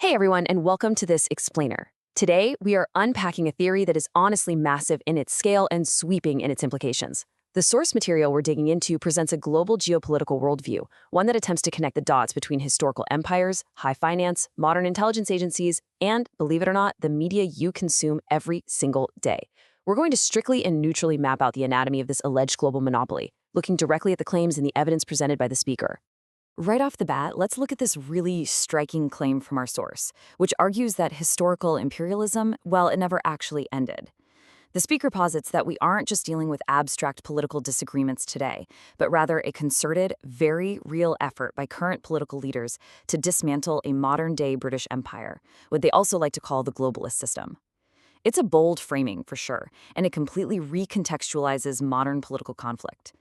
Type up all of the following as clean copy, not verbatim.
Hey everyone, and welcome to this explainer. Today, we are unpacking a theory that is honestly massive in its scale and sweeping in its implications. The source material we're digging into presents a global geopolitical worldview, one that attempts to connect the dots between historical empires, high finance, modern intelligence agencies, and, believe it or not, the media you consume every single day. We're going to strictly and neutrally map out the anatomy of this alleged global monopoly, looking directly at the claims and the evidence presented by the speaker. Right off the bat, let's look at this really striking claim from our source, which argues that historical imperialism, well, it never actually ended. The speaker posits that we aren't just dealing with abstract political disagreements today, but rather a concerted, very real effort by current political leaders to dismantle a modern-day British empire, what they also like to call the globalist system. It's a bold framing, for sure, and it completely recontextualizes modern political conflict.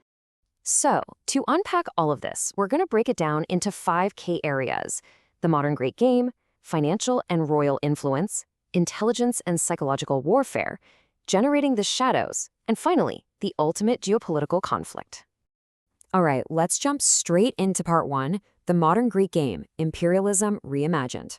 So, to unpack all of this, we're going to break it down into 5 key areas: the modern great game, financial and royal influence, intelligence and psychological warfare, generating the shadows, and finally, the ultimate geopolitical conflict. All right, let's jump straight into part 1, the modern great game, imperialism reimagined.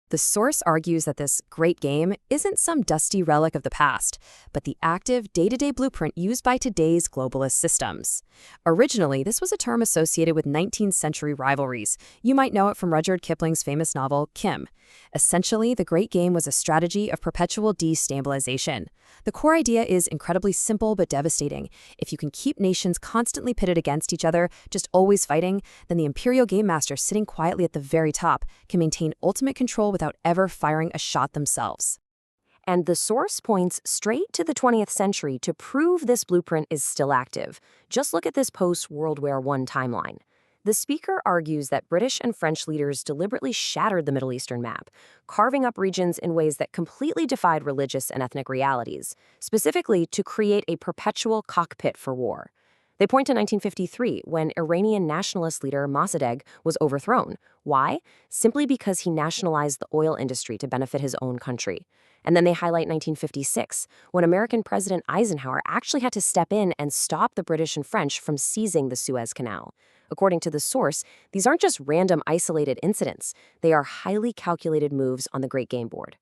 The source argues that this great game isn't some dusty relic of the past, but the active, day-to-day blueprint used by today's globalist systems. Originally, this was a term associated with 19th century rivalries. You might know it from Rudyard Kipling's famous novel, Kim. Essentially, the great game was a strategy of perpetual destabilization. The core idea is incredibly simple but devastating. If you can keep nations constantly pitted against each other, just always fighting, then the imperial game master sitting quietly at the very top can maintain ultimate control without ever firing a shot themselves. And the source points straight to the 20th century to prove this blueprint is still active. Just look at this post-World War I timeline. The speaker argues that British and French leaders deliberately shattered the Middle Eastern map, carving up regions in ways that completely defied religious and ethnic realities, specifically to create a perpetual cockpit for war. They point to 1953, when Iranian nationalist leader Mossadegh was overthrown. Why? Simply because he nationalized the oil industry to benefit his own country. And then they highlight 1956, when American President Eisenhower actually had to step in and stop the British and French from seizing the Suez Canal. According to the source, these aren't just random isolated incidents. They are highly calculated moves on the Great Game Board.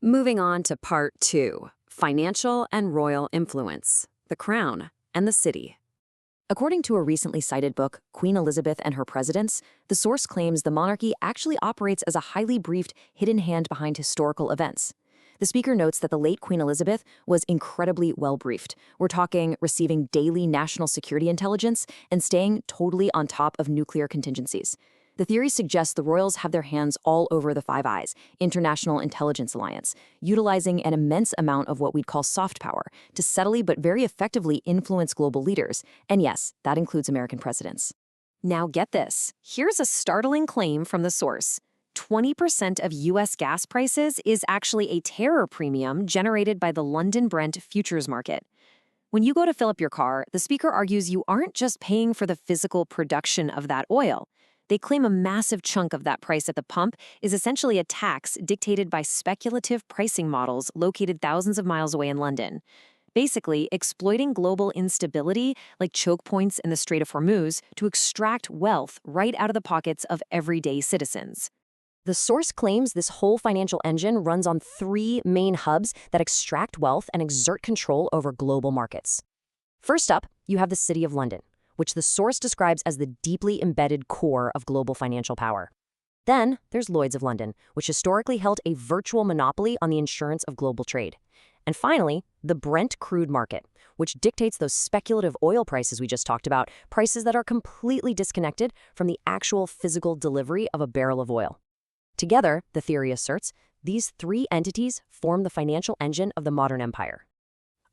Moving on to part 2, financial and royal influence, the crown and the city. According to a recently cited book, Queen Elizabeth and Her Presidents, the source claims the monarchy actually operates as a highly briefed, hidden hand behind historical events. The speaker notes that the late Queen Elizabeth was incredibly well-briefed. We're talking receiving daily national security intelligence and staying totally on top of nuclear contingencies. The theory suggests the royals have their hands all over the Five Eyes, International Intelligence Alliance, utilizing an immense amount of what we'd call soft power to subtly but very effectively influence global leaders. And yes, that includes American presidents. Now get this. Here's a startling claim from the source. 20% of U.S. gas prices is actually a terror premium generated by the London Brent futures market. When you go to fill up your car, the speaker argues you aren't just paying for the physical production of that oil. They claim a massive chunk of that price at the pump is essentially a tax dictated by speculative pricing models located thousands of miles away in London. Basically, exploiting global instability, like choke points in the Strait of Hormuz, to extract wealth right out of the pockets of everyday citizens. The source claims this whole financial engine runs on 3 main hubs that extract wealth and exert control over global markets. First up, you have the City of London, which the source describes as the deeply embedded core of global financial power. Then, there's Lloyd's of London, which historically held a virtual monopoly on the insurance of global trade. And finally, the Brent crude market, which dictates those speculative oil prices we just talked about, prices that are completely disconnected from the actual physical delivery of a barrel of oil. Together, the theory asserts, these 3 entities form the financial engine of the modern empire.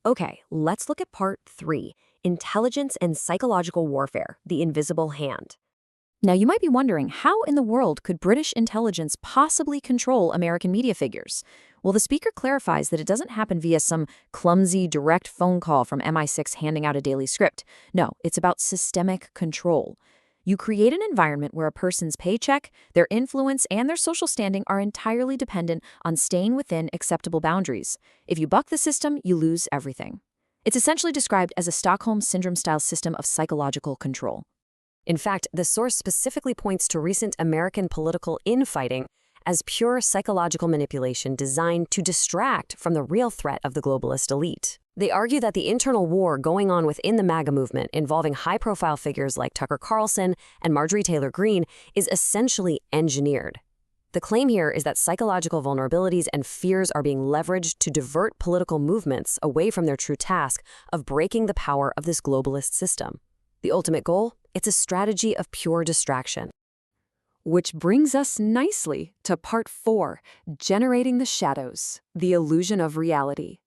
Okay, let's look at part 3, intelligence and psychological warfare, the invisible hand. Now, you might be wondering, how in the world could British intelligence possibly control American media figures? Well, the speaker clarifies that it doesn't happen via some clumsy direct phone call from MI6 handing out a daily script. No, it's about systemic control. You create an environment where a person's paycheck, their influence, and their social standing are entirely dependent on staying within acceptable boundaries. If you buck the system, you lose everything. It's essentially described as a Stockholm Syndrome-style system of psychological control. In fact, the source specifically points to recent American political infighting as pure psychological manipulation designed to distract from the real threat of the globalist elite. They argue that the internal war going on within the MAGA movement, involving high-profile figures like Tucker Carlson and Marjorie Taylor Greene, is essentially engineered. The claim here is that psychological vulnerabilities and fears are being leveraged to divert political movements away from their true task of breaking the power of this globalist system. The ultimate goal? It's a strategy of pure distraction. Which brings us nicely to Part 4, Generating the Shadows, the Illusion of Reality.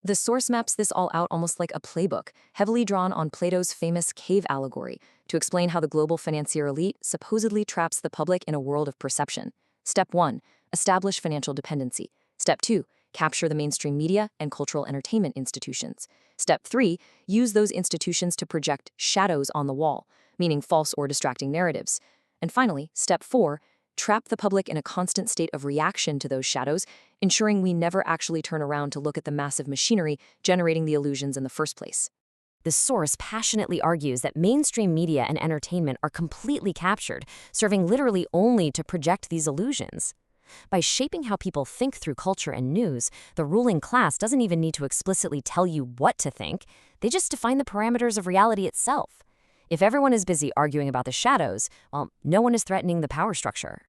The source maps this all out almost like a playbook, heavily drawn on Plato's famous cave allegory, to explain how the global financier elite supposedly traps the public in a world of perception. Step 1. Establish financial dependency. Step 2. Capture the mainstream media and cultural entertainment institutions. Step 3. Use those institutions to project shadows on the wall, meaning false or distracting narratives. And finally, Step 4. Trap the public in a constant state of reaction to those shadows, ensuring we never actually turn around to look at the massive machinery generating the illusions in the first place. The source passionately argues that mainstream media and entertainment are completely captured, serving literally only to project these illusions. By shaping how people think through culture and news, the ruling class doesn't even need to explicitly tell you what to think, they just define the parameters of reality itself. If everyone is busy arguing about the shadows, well, no one is threatening the power structure.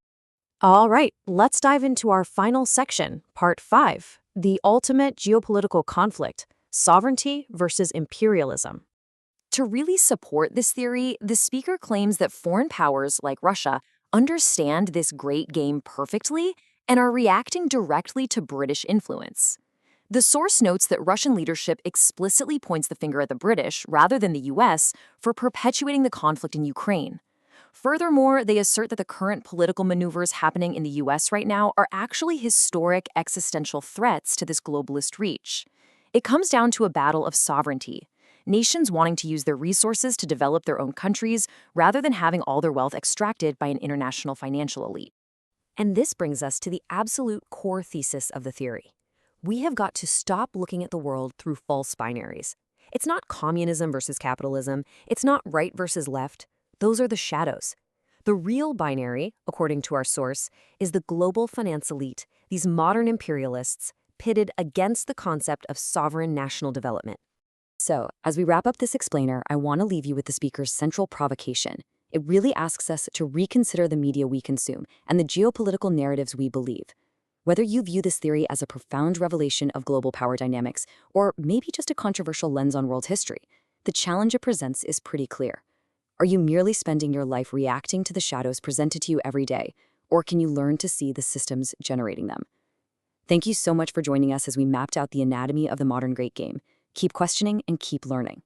All right, let's dive into our final section, Part 5, the ultimate geopolitical conflict, sovereignty versus imperialism. To really support this theory, the speaker claims that foreign powers like Russia understand this great game perfectly and are reacting directly to British influence. The source notes that Russian leadership explicitly points the finger at the British rather than the US for perpetuating the conflict in Ukraine. Furthermore, they assert that the current political maneuvers happening in the US right now are actually historic existential threats to this globalist reach. It comes down to a battle of sovereignty, nations wanting to use their resources to develop their own countries rather than having all their wealth extracted by an international financial elite. And this brings us to the absolute core thesis of the theory. We have got to stop looking at the world through false binaries. It's not communism versus capitalism. It's not right versus left. Those are the shadows. The real binary, according to our source, is the global finance elite, these modern imperialists, pitted against the concept of sovereign national development. So, as we wrap up this explainer, I want to leave you with the speaker's central provocation. It really asks us to reconsider the media we consume and the geopolitical narratives we believe. Whether you view this theory as a profound revelation of global power dynamics, or maybe just a controversial lens on world history, the challenge it presents is pretty clear. Are you merely spending your life reacting to the shadows presented to you every day, or can you learn to see the systems generating them? Thank you so much for joining us as we mapped out the anatomy of the modern great game. Keep questioning and keep learning.